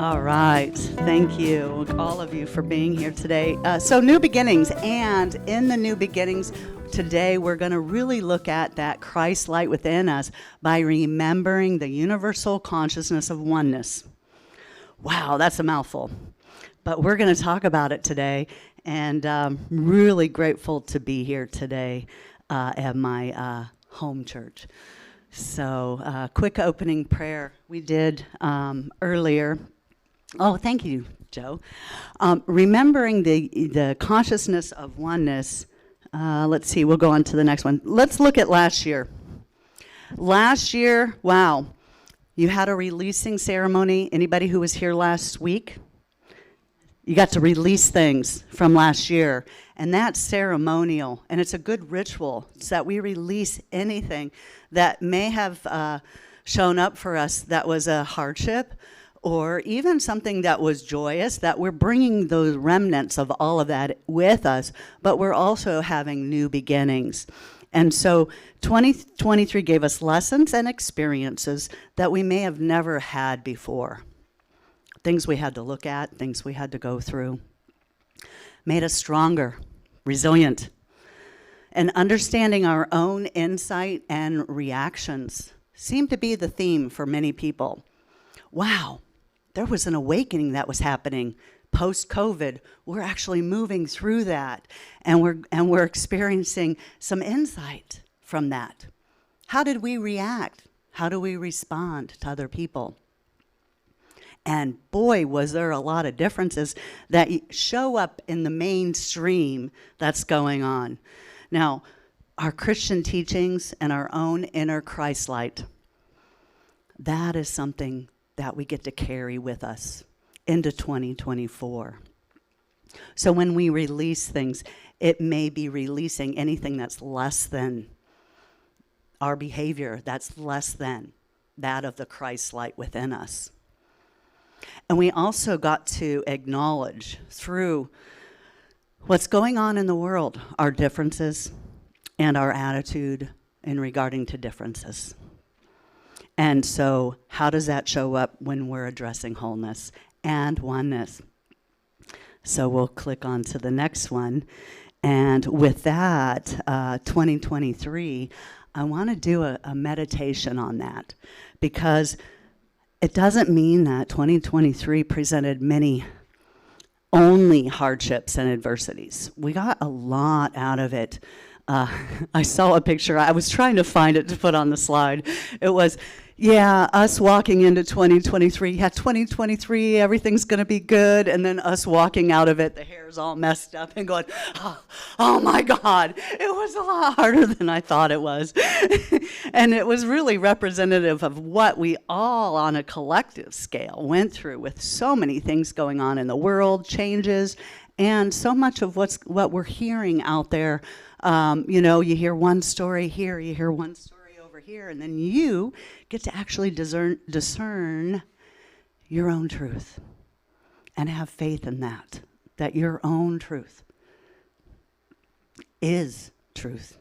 All right. Thank you, all of you, for being here today. So, new beginnings. And in the new beginnings, today we're going to really look at that Christ light within us by remembering the universal consciousness of oneness. Wow, that's a mouthful. But we're going to talk about it today. And really grateful to be here today at my home church. So, quick opening prayer we did earlier. Oh, thank you, Joe. Remembering the consciousness of oneness. Let's see, we'll go on to the next one. Let's look at last year. Last year, wow, you had a releasing ceremony. Anybody who was here last week? You got to release things from last year. And that's ceremonial, and it's a good ritual so that we release anything that may have shown up for us that was a hardship, or even something that was joyous, that we're bringing those remnants of all of that with us, but we're also having new beginnings. And so 2023 gave us lessons and experiences that we may have never had before. Things we had to look at, things we had to go through. Made us stronger, resilient, and understanding our own insight and reactions seemed to be the theme for many people. Wow, there was an awakening that was happening post-COVID. We're actually moving through that, and we're experiencing some insight from that. How did we react? How do we respond to other people? And boy, was there a lot of differences that show up in the mainstream that's going on. Now, our Christian teachings and our own inner Christ light, that is something that we get to carry with us into 2024. So when we release things, it may be releasing anything that's less than our behavior, that's less than that of the Christ light within us. And we also got to acknowledge through what's going on in the world, our differences and our attitude in regarding to differences. And so how does that show up when we're addressing wholeness and oneness? So we'll click on to the next one. And with that, 2023, I want to do a meditation on that, because it doesn't mean that 2023 presented many only hardships and adversities. We got a lot out of it. I saw a picture. I was trying to find it to put on the slide. It was, us walking into 2023. Yeah, 2023, everything's going to be good. And then us walking out of it, the hair's all messed up and going, oh my God, it was a lot harder than I thought it was. And it was really representative of what we all on a collective scale went through, with so many things going on in the world, changes, and so much of what we're hearing out there. You hear one story here, you hear one story over here, and then you get to actually discern your own truth and have faith in that your own truth is truth.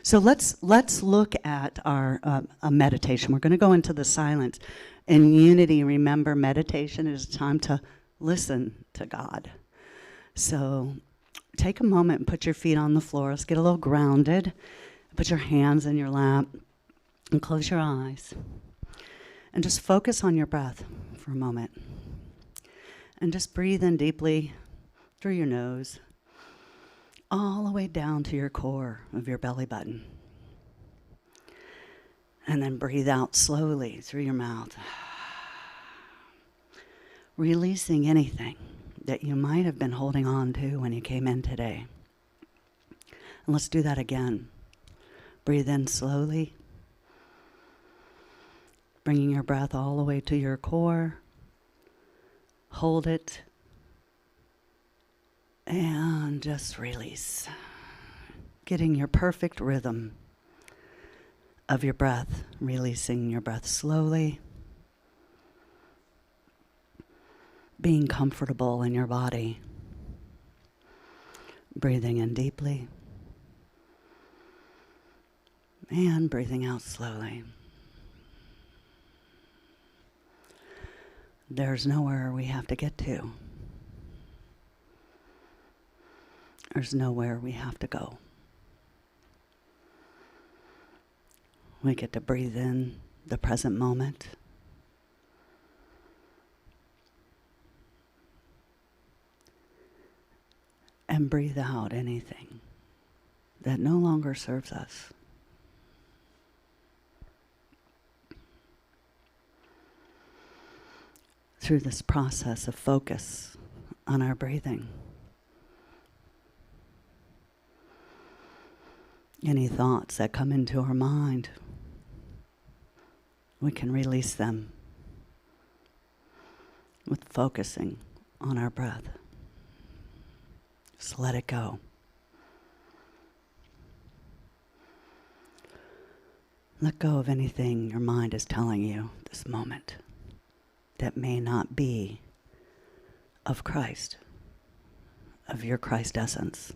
So let's look at our a meditation. We're going to go into the silence. In unity, remember, meditation is a time to listen to God. So take a moment and put your feet on the floor. Let's get a little grounded. Put your hands in your lap and close your eyes. And just focus on your breath for a moment. And just breathe in deeply through your nose, all the way down to your core of your belly button. And then breathe out slowly through your mouth, releasing anything that you might have been holding on to when you came in today. And let's do that again. Breathe in slowly, bringing your breath all the way to your core. Hold it, and just release. Getting your perfect rhythm of your breath, releasing your breath slowly. Being comfortable in your body. Breathing in deeply. And breathing out slowly. there's nowhere we have to get to. There's nowhere we have to go. We get to breathe in the present moment. And breathe out anything that no longer serves us. Through this process of focus on our breathing, any thoughts that come into our mind, we can release them with focusing on our breath. Just let it go. Let go of anything your mind is telling you this moment that may not be of Christ, of your Christ essence.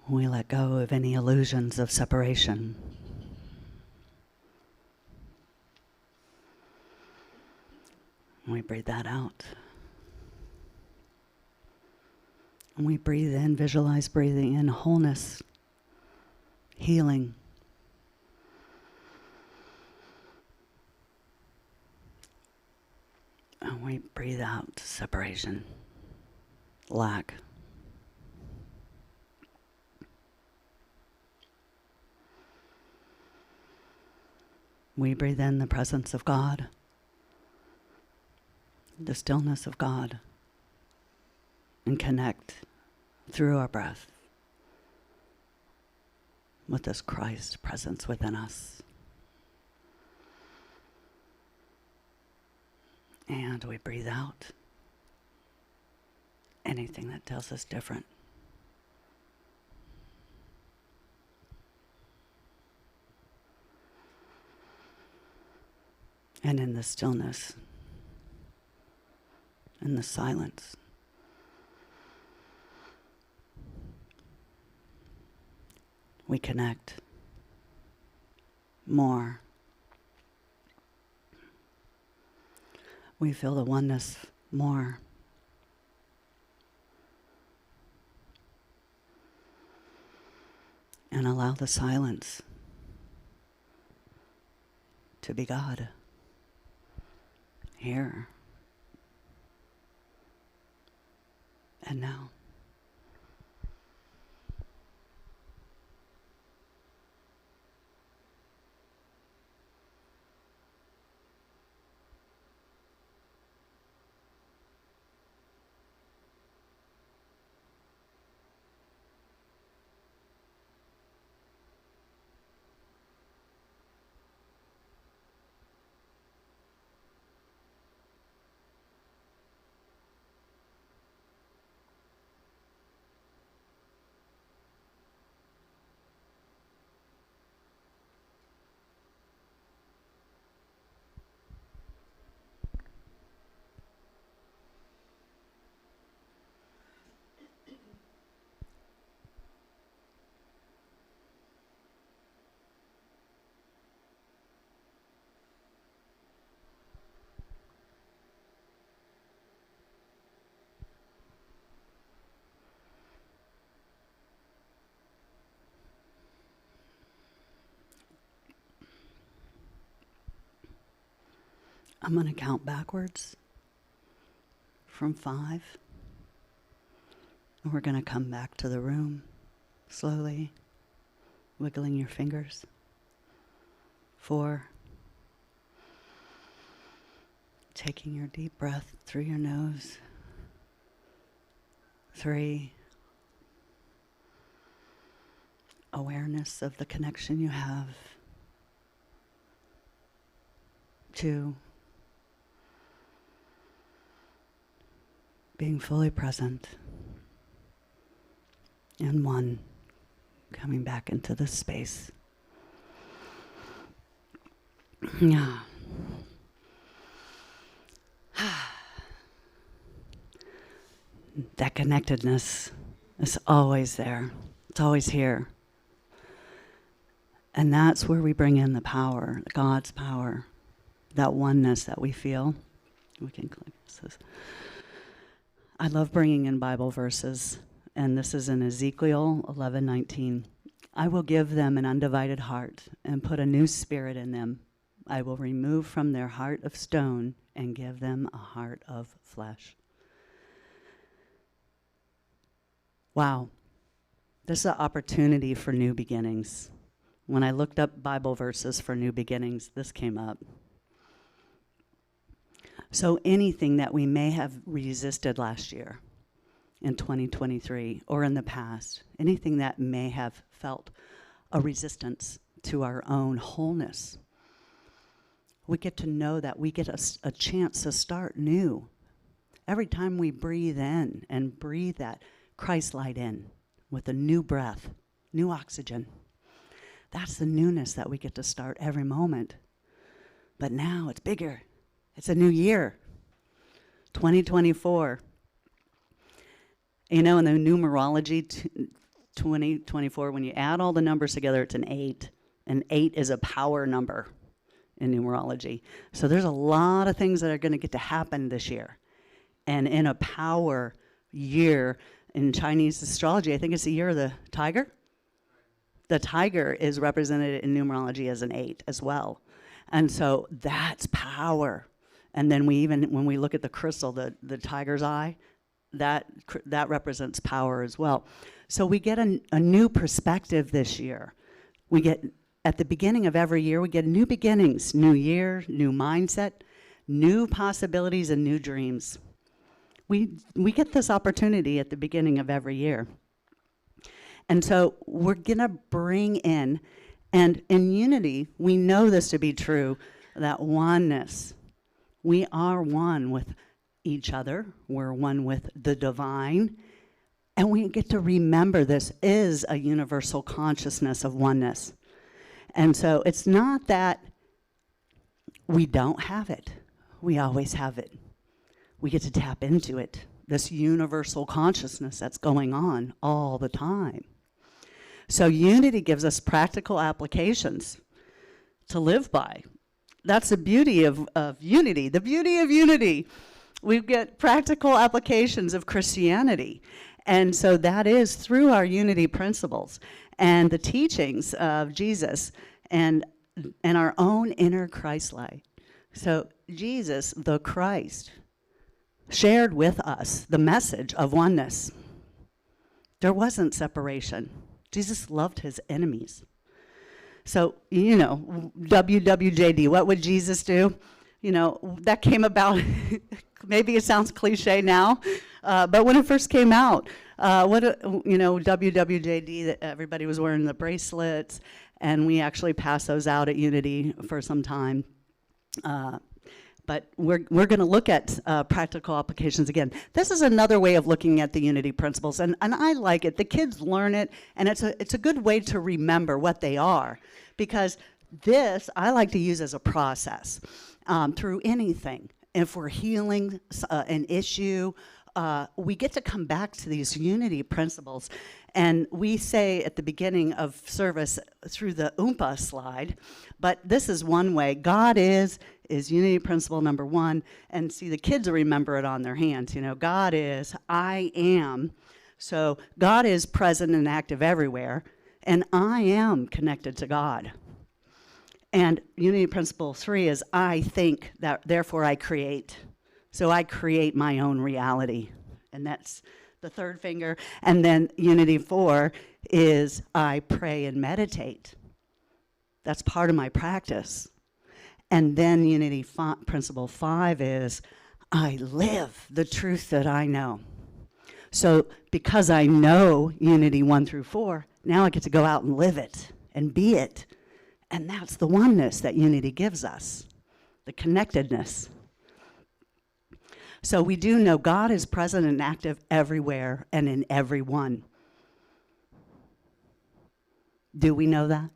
We let go of any illusions of separation. We breathe that out. And we breathe in, visualize breathing in wholeness, healing. And we breathe out separation, lack. We breathe in the presence of God, the stillness of God, and connect through our breath with this Christ presence within us. And we breathe out anything that tells us different. And in the stillness, in the silence, we connect more. We feel the oneness more. And allow the silence to be God. Here and now. I'm going to count backwards from 5. And we're going to come back to the room slowly, wiggling your fingers. 4. Taking your deep breath through your nose. 3. Awareness of the connection you have. 2. Being fully present. And 1. Coming back into this space. Yeah. That connectedness is always there. It's always here. And that's where we bring in the power, God's power, that oneness that we feel. We can click this. I love bringing in Bible verses, and this is in Ezekiel 11:19. I will give them an undivided heart and put a new spirit in them. I will remove from their heart of stone and give them a heart of flesh. Wow. This is an opportunity for new beginnings. When I looked up Bible verses for new beginnings, this came up. So anything that we may have resisted last year in 2023 or in the past, anything that may have felt a resistance to our own wholeness, we get to know that we get a chance to start new. Every time we breathe in and breathe that Christ light in with a new breath, new oxygen, that's the newness that we get to start every moment. But now it's bigger. It's a new year, 2024. You know, in the numerology, 2024, when you add all the numbers together, it's an 8. And 8 is a power number in numerology. So there's a lot of things that are going to get to happen this year. And in a power year, in Chinese astrology, I think it's the year of the tiger. The tiger is represented in numerology as an 8 as well. And so that's power. And then when we look at the crystal, the tiger's eye, that represents power as well. So we get a new perspective this year. We get, at the beginning of every year, we get new beginnings, new year, new mindset, new possibilities, and new dreams. We get this opportunity at the beginning of every year. And so we're going to bring in, and in unity, we know this to be true, that oneness. We are one with each other. We're one with the divine. And we get to remember this is a universal consciousness of oneness. And so it's not that we don't have it. We always have it. We get to tap into it, this universal consciousness that's going on all the time. So unity gives us practical applications to live by. That's the beauty of unity. The beauty of unity. We get practical applications of Christianity. And so that is through our unity principles and the teachings of Jesus and our own inner Christ light. So Jesus, the Christ, shared with us the message of oneness. There wasn't separation. Jesus loved his enemies. So, you know, WWJD, what would Jesus do? You know, that came about, maybe it sounds cliche now, but when it first came out, WWJD, that everybody was wearing the bracelets, and we actually passed those out at Unity for some time. But we're going to look at practical applications again. This is another way of looking at the unity principles, and I like it. The kids learn it, and it's a good way to remember what they are, because this I like to use as a process through anything. If we're healing an issue, we get to come back to these unity principles, and we say at the beginning of service through the Oompa slide, but this is one way. God is unity principle number 1, and see, the kids will remember it on their hands. You know, God is, I am. So God is present and active everywhere, and I am connected to God. And unity principle 3 is I think, that therefore I create. So I create my own reality, and that's the third finger. And then unity 4 is I pray and meditate. That's part of my practice. And then unity principle 5 is I live the truth that I know. So because I know unity 1 through 4, now I get to go out and live it and be it. And that's the oneness that unity gives us, the connectedness. So we do know God is present and active everywhere and in everyone. Do we know that?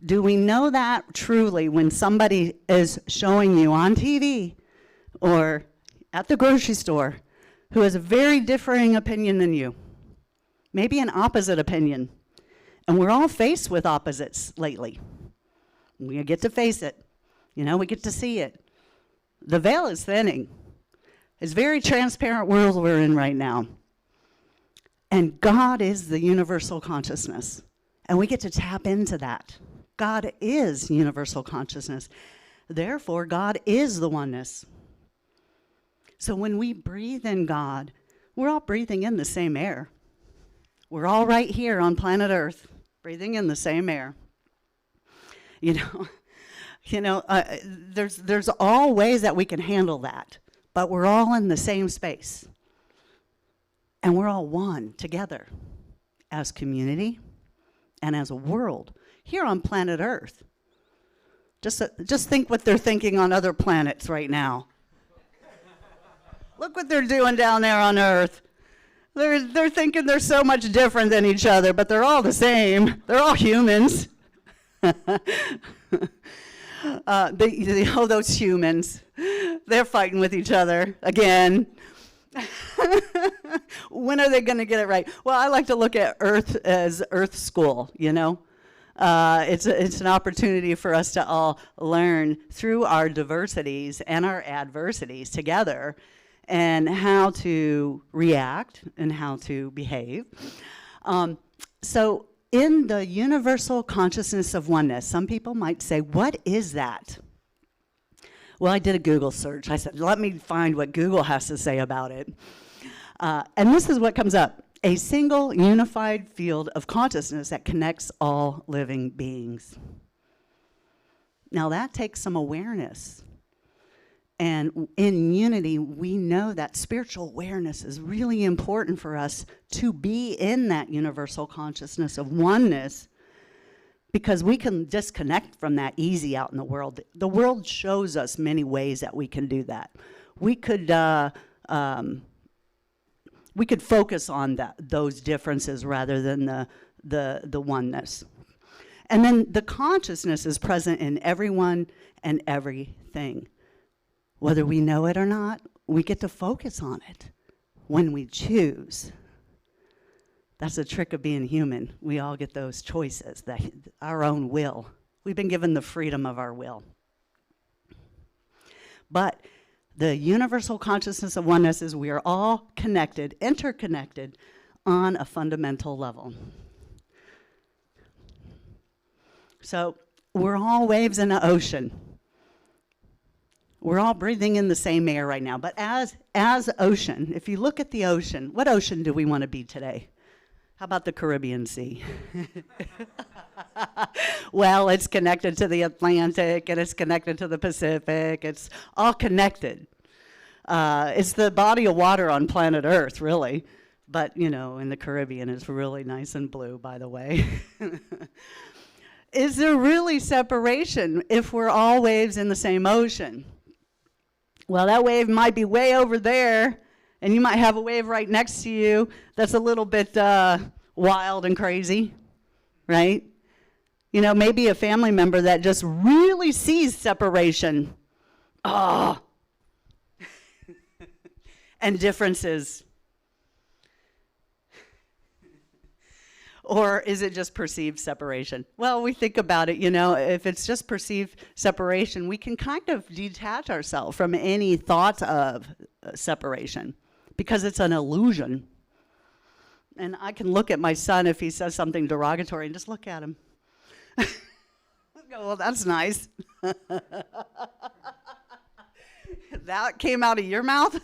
Do we know that truly when somebody is showing you on TV or at the grocery store who has a very differing opinion than you? maybe an opposite opinion. And we're all faced with opposites lately. We get to face it. We get to see it. The veil is thinning. It's a very transparent world we're in right now. And God is the universal consciousness. And we get to tap into that. God is universal consciousness. Therefore, God is the oneness. So when we breathe in God, we're all breathing in the same air. We're all right here on planet Earth, breathing in the same air. There's all ways that we can handle that, but we're all in the same space. And we're all one together as community and as a world here on planet Earth. Just think what they're thinking on other planets right now. Look what they're doing down there on Earth. They're thinking they're so much different than each other, but they're all the same. They're all humans. Those humans, they're fighting with each other again. When are they going to get it right? Well, I like to look at Earth as Earth School, It's an opportunity for us to all learn through our diversities and our adversities together and how to react and how to behave. So in the universal consciousness of oneness, some people might say, what is that? Well, I did a Google search. I said, let me find what Google has to say about it. And this is what comes up. A single unified field of consciousness that connects all living beings. Now that takes some awareness. And in unity, we know that spiritual awareness is really important for us to be in that universal consciousness of oneness, because we can disconnect from that easy out in the world. The world shows us many ways that we can do that. We could focus on those differences rather than the oneness. And then the consciousness is present in everyone and everything. Whether we know it or not, we get to focus on it when we choose. That's the trick of being human. We all get those choices, our own will. We've been given the freedom of our will. But the universal consciousness of oneness is we are all connected, interconnected on a fundamental level. So we're all waves in the ocean. We're all breathing in the same air right now. But as ocean, if you look at the ocean, what ocean do we want to be today? How about the Caribbean Sea? Well, it's connected to the Atlantic, and it's connected to the Pacific. It's all connected. It's the body of water on planet Earth, really. But, in the Caribbean, it's really nice and blue, by the way. Is there really separation if we're all waves in the same ocean? Well, that wave might be way over there, and you might have a wave right next to you that's a little bit wild and crazy, right? Maybe a family member that just really sees separation. Oh. And differences. Or is it just perceived separation? Well, we think about it, if it's just perceived separation, we can kind of detach ourselves from any thoughts of separation because it's an illusion. And I can look at my son if he says something derogatory and just look at him. Go, well, that's nice. That came out of your mouth?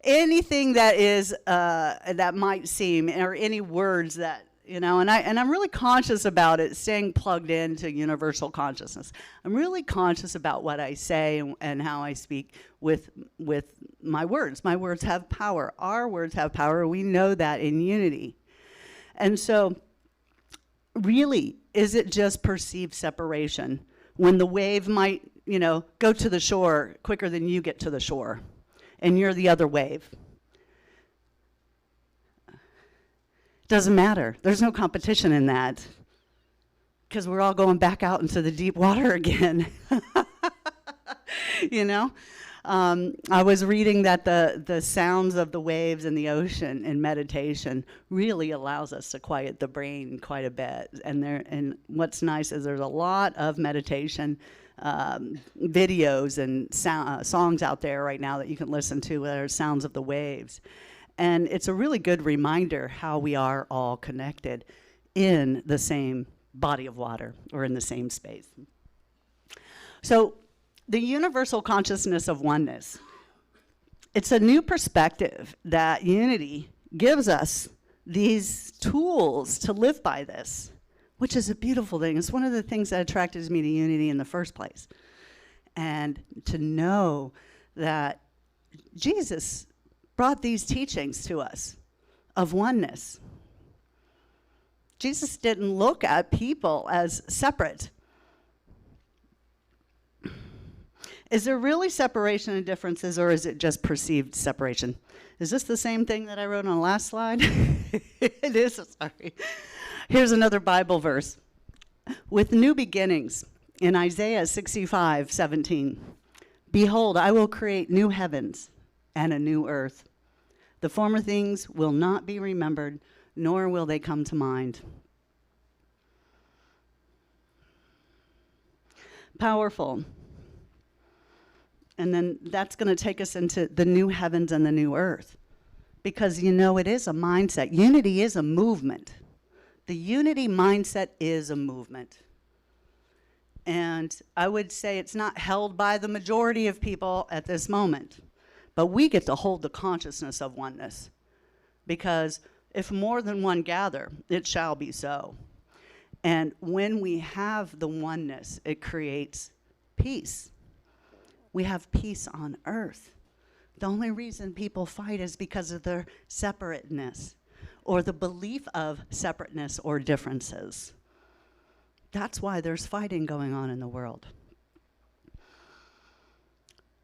Anything that is that might seem, or any words that and I'm really conscious about it, staying plugged into universal consciousness. I'm really conscious about what I say and how I speak with my words. My words have power. Our words have power. We know that in unity. And so, really, is it just perceived separation when the wave might, go to the shore quicker than you get to the shore? And you're the other wave. Doesn't matter. There's no competition in that because we're all going back out into the deep water again. I was reading that the sounds of the waves in the ocean in meditation really allows us to quiet the brain quite a bit. And what's nice is there's a lot of meditation videos and songs out there right now that you can listen to that are sounds of the waves. And it's a really good reminder how we are all connected in the same body of water or in the same space. So the universal consciousness of oneness, it's a new perspective that unity gives us these tools to live by this, which is a beautiful thing. It's one of the things that attracted me to unity in the first place. And to know that Jesus brought these teachings to us of oneness. Jesus didn't look at people as separate. Is there really separation and differences, or is it just perceived separation? Is this the same thing that I wrote on the last slide? It is, sorry. Here's another Bible verse. With new beginnings, in Isaiah 65:17, behold, I will create new heavens and a new earth. The former things will not be remembered, nor will they come to mind. Powerful. And then that's going to take us into the new heavens and the new earth. Because, it is a mindset. Unity is a movement. The unity mindset is a movement. And I would say it's not held by the majority of people at this moment. But we get to hold the consciousness of oneness. Because if more than one gather, it shall be so. And when we have the oneness, it creates peace. We have peace on earth. The only reason people fight is because of their separateness or the belief of separateness or differences. That's why there's fighting going on in the world.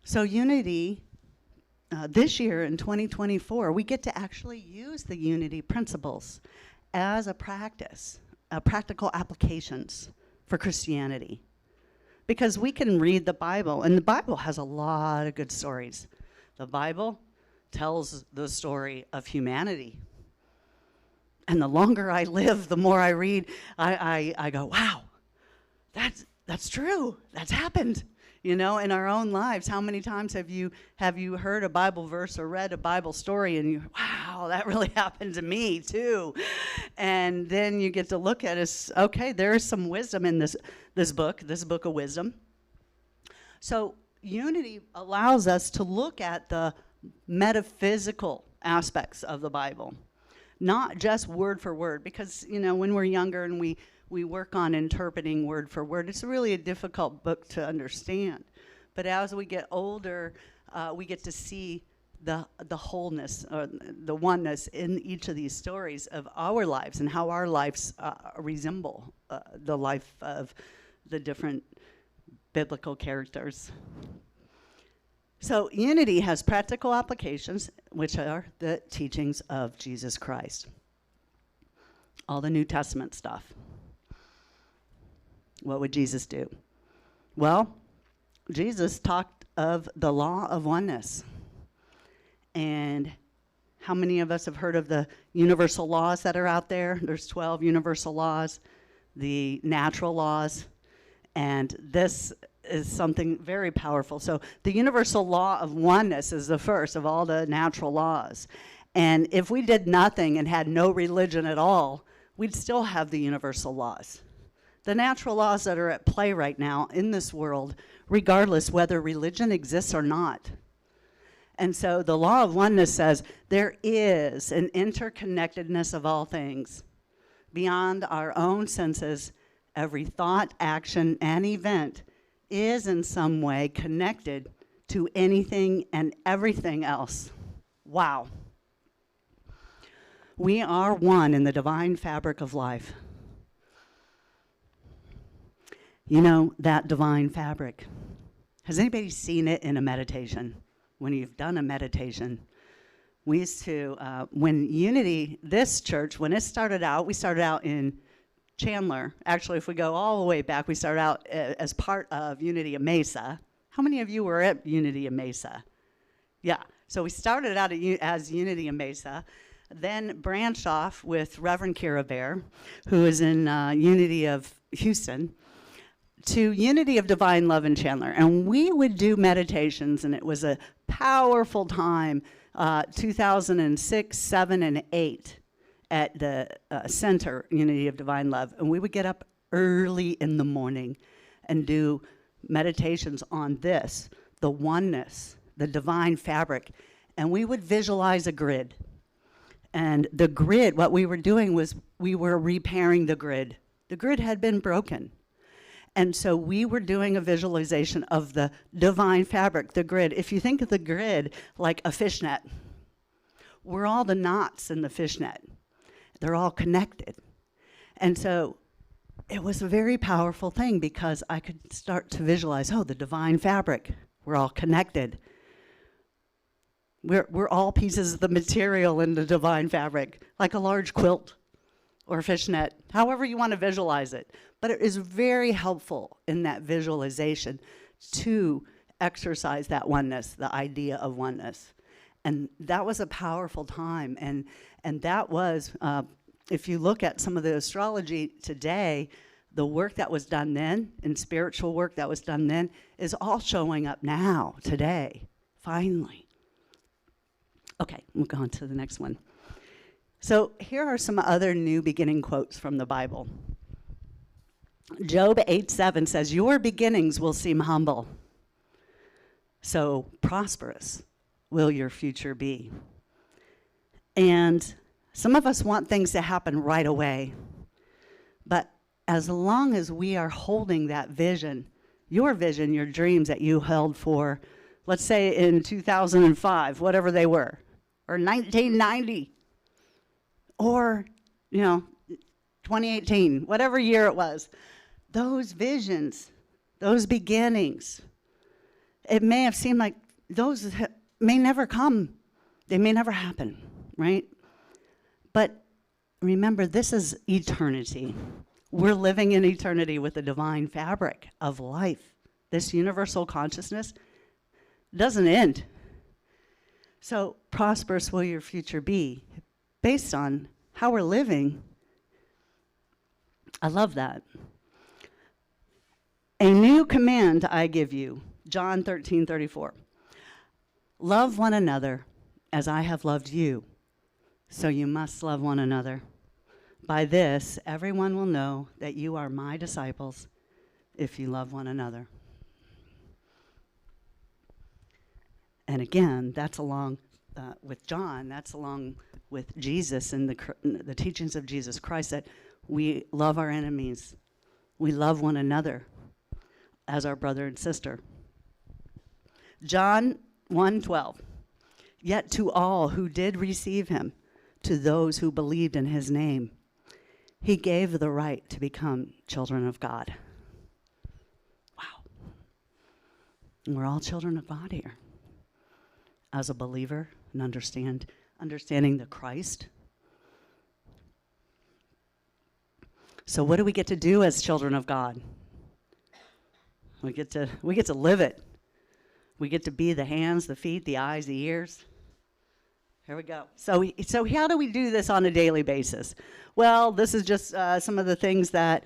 So unity, this year in 2024, we get to actually use the unity principles as a practice, practical applications for Christianity. Because we can read the Bible, and the Bible has a lot of good stories. The Bible tells the story of humanity. And the longer I live, the more I read, I go, wow, that's true. That's happened. In our own lives. How many times have you heard a Bible verse or read a Bible story and wow, that really happened to me too. And then you get to look at it, okay, there is some wisdom in this book of wisdom. So unity allows us to look at the metaphysical aspects of the Bible, not just word for word, because when we're younger and we work on interpreting word for word, it's really a difficult book to understand. But as we get older, we get to see the wholeness or the oneness in each of these stories of our lives and how our lives resemble the life of the different biblical characters. So unity has practical applications, which are the teachings of Jesus Christ. All the New Testament stuff. What would Jesus do? Well, Jesus talked of the law of oneness. And how many of us have heard of the universal laws that are out there? There's 12 universal laws, the natural laws, and this is something very powerful. So the universal law of oneness is the first of all the natural laws. And if we did nothing and had no religion at all, we'd still have the universal laws. The natural laws that are at play right now in this world, regardless whether religion exists or not. And so the law of oneness says there is an interconnectedness of all things. Beyond our own senses, every thought, action, and event is in some way connected to anything and everything else. Wow. We are one in the divine fabric of life. That divine fabric. Has anybody seen it in a meditation? When you've done a meditation, we used to, when Unity, this church, when it started out, we started out in Chandler. Actually, if we go all the way back, we started out as part of Unity of Mesa. How many of you were at Unity in Mesa? Yeah. So we started out as Unity in Mesa, then branched off with Reverend Kira Bear, who is in Unity of Houston, to Unity of Divine Love in Chandler. And we would do meditations, and it was a powerful time, 2006, 7, and 8 at the center, Unity of Divine Love. And we would get up early in the morning and do meditations on this, the oneness, the divine fabric. And we would visualize a grid. And the grid, what we were doing was we were repairing the grid. The grid had been broken. And so we were doing a visualization of the divine fabric, the grid. If you think of the grid like a fishnet, we're all the knots in the fishnet. They're all connected. And so it was a very powerful thing because I could start to visualize, the divine fabric. We're all connected. We're all pieces of the material in the divine fabric, like a large quilt or fishnet, however you want to visualize it. But it is very helpful in that visualization to exercise that oneness, the idea of oneness. And that was a powerful time. And that was, if you look at some of the astrology today, the work that was done then, and spiritual work that was done then, is all showing up now, today, finally. Okay, we'll go on to the next one. So here are some other new beginning quotes from the Bible. Job 8:7 says, "Your beginnings will seem humble, so prosperous will your future be." And some of us want things to happen right away. But as long as we are holding that vision, your dreams that you held for, let's say in 2005, whatever they were, or 1990, or, 2018, whatever year it was, those visions, those beginnings, it may have seemed like those may never come. They may never happen, right? But remember, this is eternity. We're living in eternity with the divine fabric of life. This universal consciousness doesn't end. So prosperous will your future be based on how we're living. I love that. A new command I give you, John 13:34. Love one another as I have loved you, so you must love one another. By this, everyone will know that you are my disciples if you love one another. And again, that's along with John, that's along with Jesus and the teachings of Jesus Christ, that we love our enemies. We love one another as our brother and sister. John 1:12. Yet to all who did receive him, to those who believed in his name, he gave the right to become children of God. Wow. And we're all children of God here. As a believer and understanding the Christ. So what do we get to do as children of God? We get to live it. We get to be the hands, the feet, the eyes, the ears. Here we go. So how do we do this on a daily basis? Well, this is just some of the things that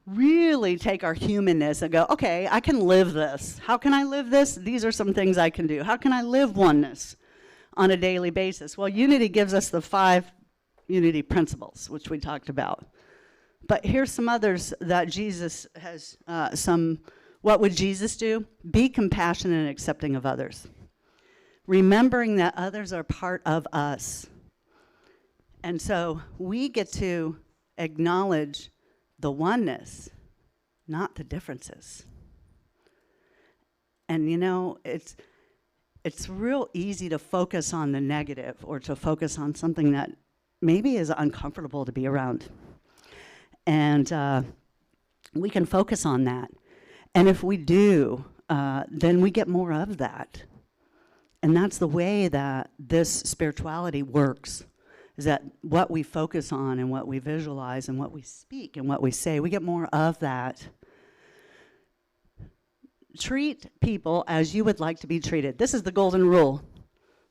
really take our humanness and go, okay, I can live this. How can I live this? These are some things I can do. How can I live oneness on a daily basis? Well, Unity gives us the 5 Unity principles, which we talked about. But here's some others that Jesus has what would Jesus do? Be compassionate and accepting of others. Remembering that others are part of us. And so we get to acknowledge the oneness, not the differences. And it's real easy to focus on the negative or to focus on something that maybe is uncomfortable to be around. And we can focus on that. And if we do, then we get more of that. And that's the way that this spirituality works, is that what we focus on and what we visualize and what we speak and what we say, we get more of that. treat people as you would like to be treated. This is the golden rule.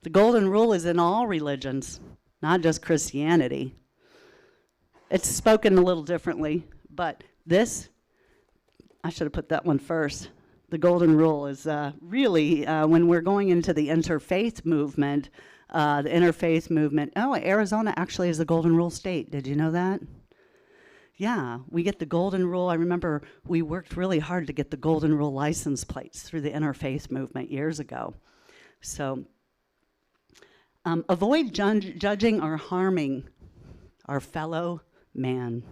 The golden rule is in all religions, not just Christianity. It's spoken a little differently, but this, I should have put that one first. The golden rule is really when we're going into the interfaith movement, Arizona actually is the golden rule state. Did you know that? Yeah, we get the golden rule. I remember we worked really hard to get the golden rule license plates through the interfaith movement years ago. So avoid judging or harming our fellow man.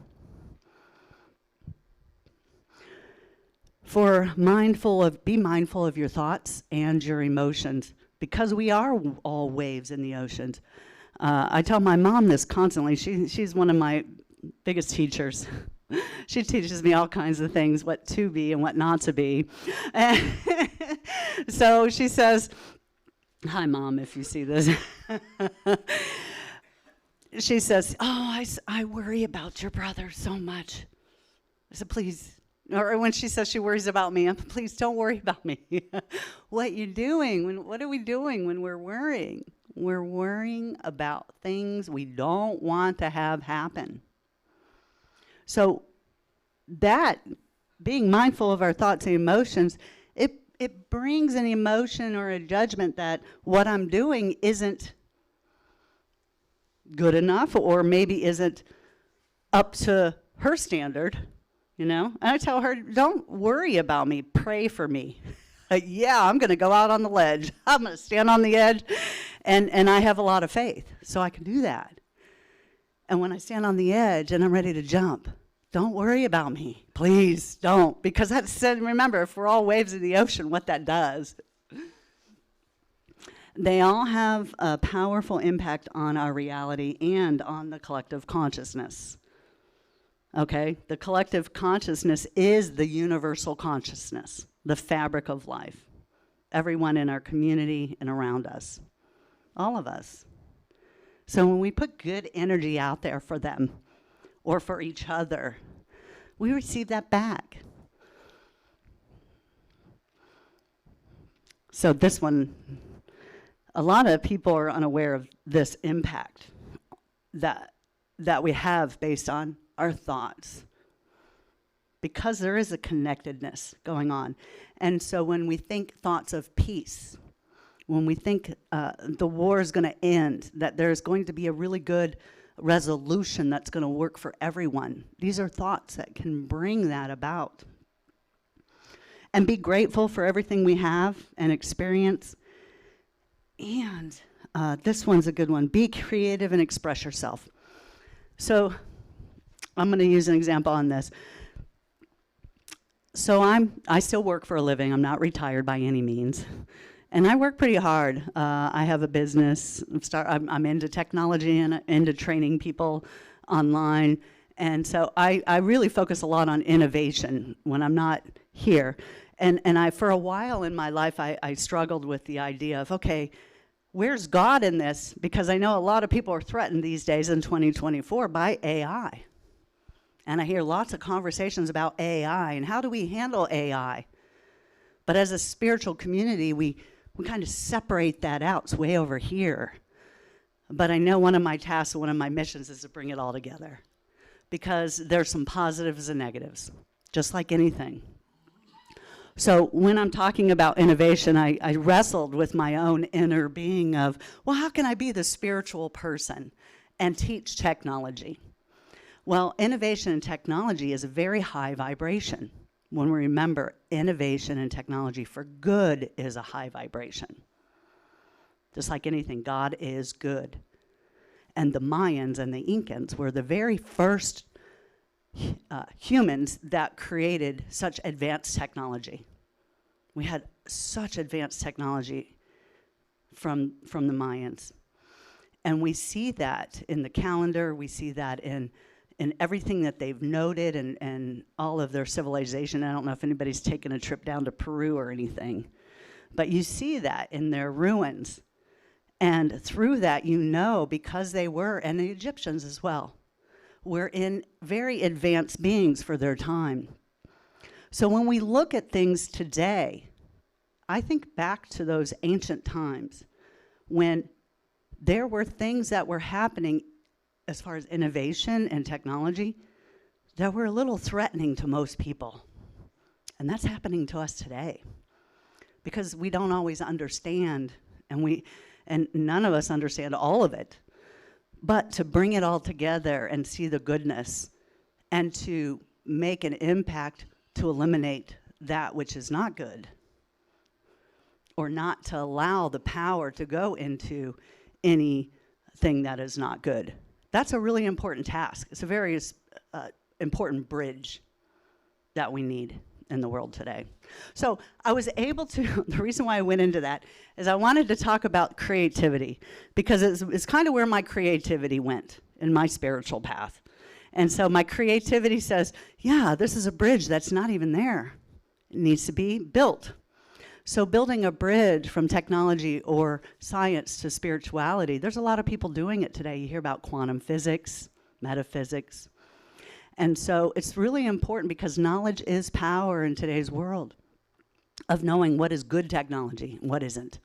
Be mindful of your thoughts and your emotions, because we are all waves in the oceans. I tell my mom this constantly. She's one of my biggest teachers. She teaches me all kinds of things, what to be and what not to be. So she says, hi, Mom, if you see this. She says, I worry about your brother so much. I said, please. Or when she says she worries about me, please don't worry about me. What you doing? What are we doing when we're worrying? We're worrying about things we don't want to have happen. So that, being mindful of our thoughts and emotions, it brings an emotion or a judgment that what I'm doing isn't good enough, or maybe isn't up to her standard. And I tell her, don't worry about me, pray for me. Yeah, I'm going to go out on the ledge. I'm going to stand on the edge, and I have a lot of faith, so I can do that. And when I stand on the edge and I'm ready to jump, don't worry about me. Please don't, because remember, if we're all waves in the ocean, what that does. They all have a powerful impact on our reality and on the collective consciousness. Okay, the collective consciousness is the universal consciousness, the fabric of life. Everyone in our community and around us, all of us. So when we put good energy out there for them or for each other, we receive that back. So this one, a lot of people are unaware of this impact that we have based on our thoughts, because there is a connectedness going on. And so when we think thoughts of peace, when we think the war is going to end, that there's going to be a really good resolution that's going to work for everyone, these are thoughts that can bring that about. And be grateful for everything we have and experience. And this one's a good one. Be creative and express yourself. So I'm going to use an example on this. So I still work for a living. I'm not retired by any means. And I work pretty hard. I have a business. I'm into technology and into training people online. And so I really focus a lot on innovation when I'm not here. And for a while in my life, I struggled with the idea of, okay, where's God in this? Because I know a lot of people are threatened these days in 2024 by AI. And I hear lots of conversations about AI and how do we handle AI? But as a spiritual community, we kind of separate that out. It's way over here. But I know one of my tasks, one of my missions is to bring it all together, because there's some positives and negatives, just like anything. So when I'm talking about innovation, I wrestled with my own inner being of, well, how can I be the spiritual person and teach technology? Well, innovation and technology is a very high vibration. When we remember, innovation and technology for good is a high vibration. Just like anything, God is good. And the Mayans and the Incans were the very first humans that created such advanced technology. We had such advanced technology from the Mayans. And we see that in the calendar, we see that in everything that they've noted and all of their civilization. I don't know if anybody's taken a trip down to Peru or anything, but you see that in their ruins. And through that, because they were, and the Egyptians as well, were in very advanced beings for their time. So when we look at things today, I think back to those ancient times when there were things that were happening as far as innovation and technology that were a little threatening to most people. And that's happening to us today because we don't always understand, and none of us understand all of it. But to bring it all together and see the goodness and to make an impact to eliminate that which is not good, or not to allow the power to go into anything that is not good. That's a really important task. It's a very important bridge that we need in the world today. So I was able to, the reason why I went into that is I wanted to talk about creativity because it's kind of where my creativity went in my spiritual path. And so my creativity says, yeah, this is a bridge that's not even there. It needs to be built. So building a bridge from technology or science to spirituality, there's a lot of people doing it today. You hear about quantum physics, metaphysics. And so it's really important because knowledge is power in today's world of knowing what is good technology and what isn't.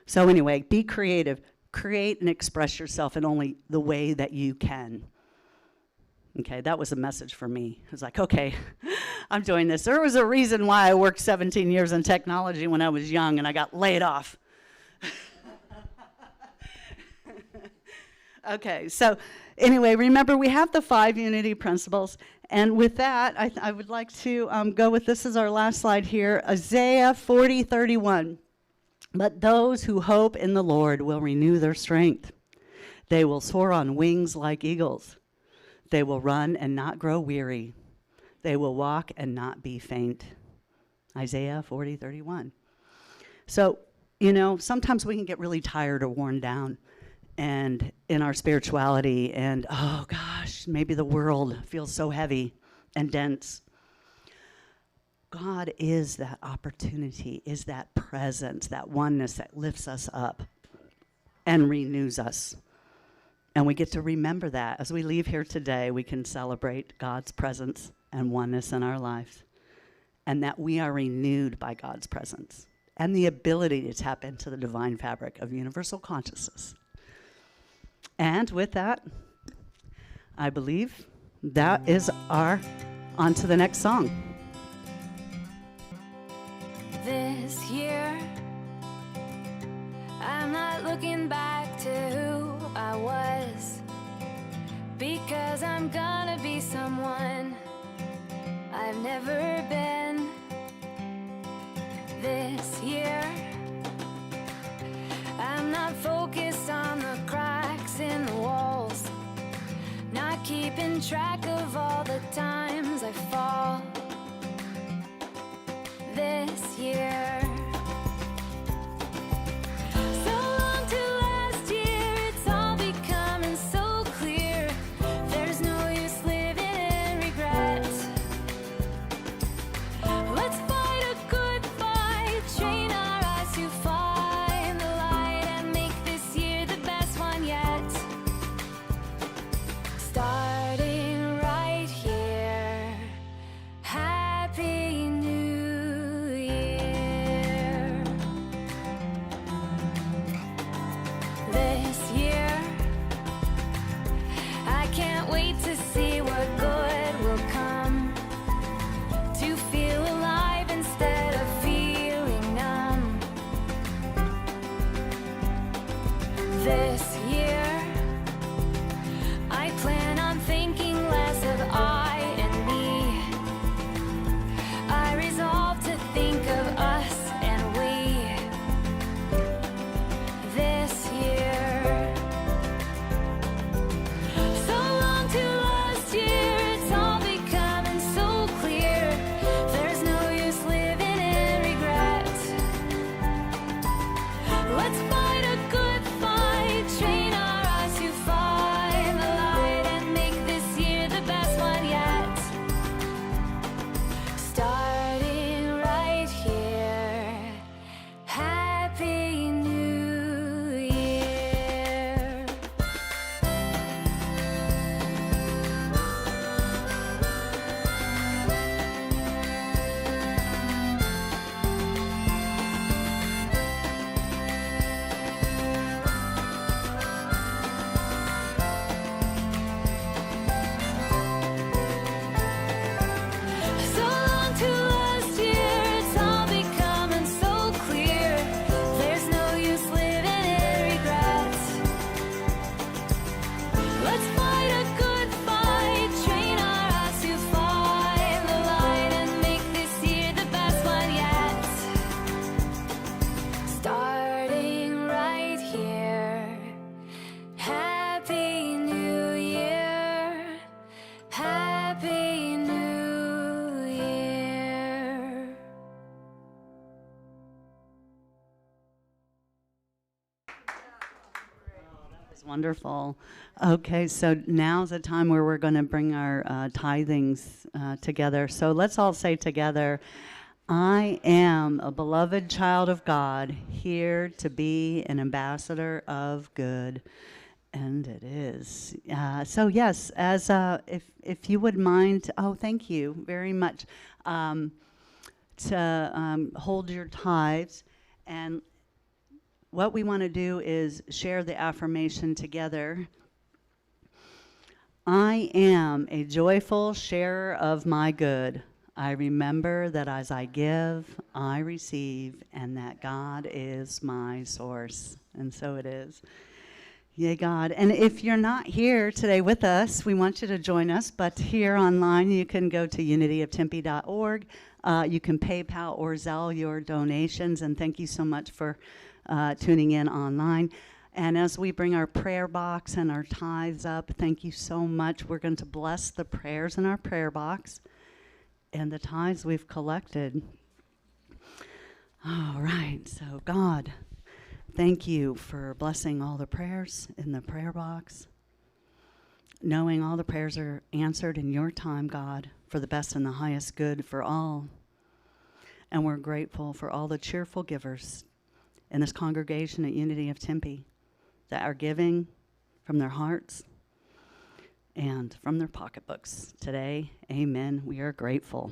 So anyway, be creative. Create and express yourself in only the way that you can. Okay, that was a message for me. I was like, okay, I'm doing this. There was a reason why I worked 17 years in technology when I was young and I got laid off. Okay, so anyway, remember we have the 5 unity principles. And with that, I would like to go with, this is our last slide here, Isaiah 40:31. But those who hope in the Lord will renew their strength. They will soar on wings like eagles. They will run and not grow weary. They will walk and not be faint. Isaiah 40:31. So, you know, sometimes we can get really tired or worn down and in our spirituality and, oh gosh, maybe the world feels so heavy and dense. God is that opportunity, is that presence, that oneness that lifts us up and renews us. And we get to remember that. As we leave here today, we can celebrate God's presence and oneness in our lives, and that we are renewed by God's presence and the ability to tap into the divine fabric of universal consciousness. And with that, I believe that is on to the next song. This year, I'm not looking back to who I was, because I'm gonna be someone I've never been. This year, I'm not focused on the cracks in the walls, not keeping track of all the times I fall. This year, so long to last year, it's all becoming so clear. There's no use living in regret. Let's fight a good fight, train our eyes to find the light, and make this year the best one yet. Starting right here, Happy New Year. This year, I can't wait to see what good will come, to feel alive instead of feeling numb. This year, I plan on thinking less of I and me. I resolve to think of us and we. This year, so long to last year, it's all becoming so clear. was wonderful. Okay, so now's the time where we're going to bring our tithings together. So let's all say together, I am a beloved child of God, here to be an ambassador of good. And it is. So yes, as if you would mind, oh, thank you very much, to hold your tithes. And what we want to do is share the affirmation together. I am a joyful sharer of my good. I remember that as I give, I receive, and that God is my source. And so it is. Yay, God. And if you're not here today with us, we want you to join us. But here online, you can go to unityoftempe.org. You can PayPal or Zelle your donations. And thank you so much for tuning in online. And as we bring our prayer box and our tithes up, thank you so much. We're going to bless the prayers in our prayer box and the tithes we've collected. All right. So, God, thank you for blessing all the prayers in the prayer box, knowing all the prayers are answered in your time, God, for the best and the highest good for all. And we're grateful for all the cheerful givers in this congregation at Unity of Tempe that are giving from their hearts and from their pocketbooks today. Amen. We are grateful.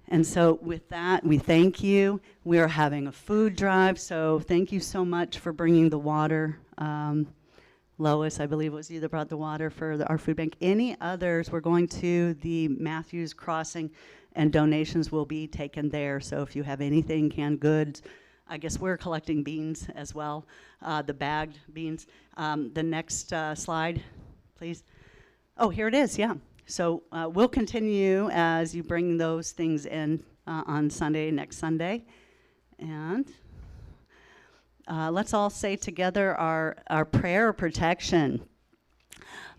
And so with that, we thank you. We are having a food drive, so thank you so much for bringing the water. Lois, I believe it was you that brought the water for our food bank. Any others, we're going to the Matthews Crossing, and donations will be taken there. So if you have anything, canned goods, I guess we're collecting beans as well, the bagged beans. The next slide, please. Oh, here it is, yeah. So we'll continue as you bring those things in on Sunday, next Sunday. And let's all say together our prayer of protection.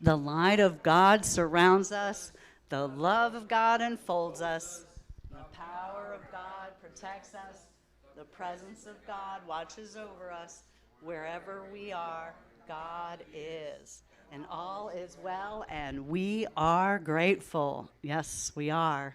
The light of God surrounds us. The love of God enfolds us. The power of God protects us. The presence of God watches over us. Wherever we are, God is. And all is well, and we are grateful. Yes, we are.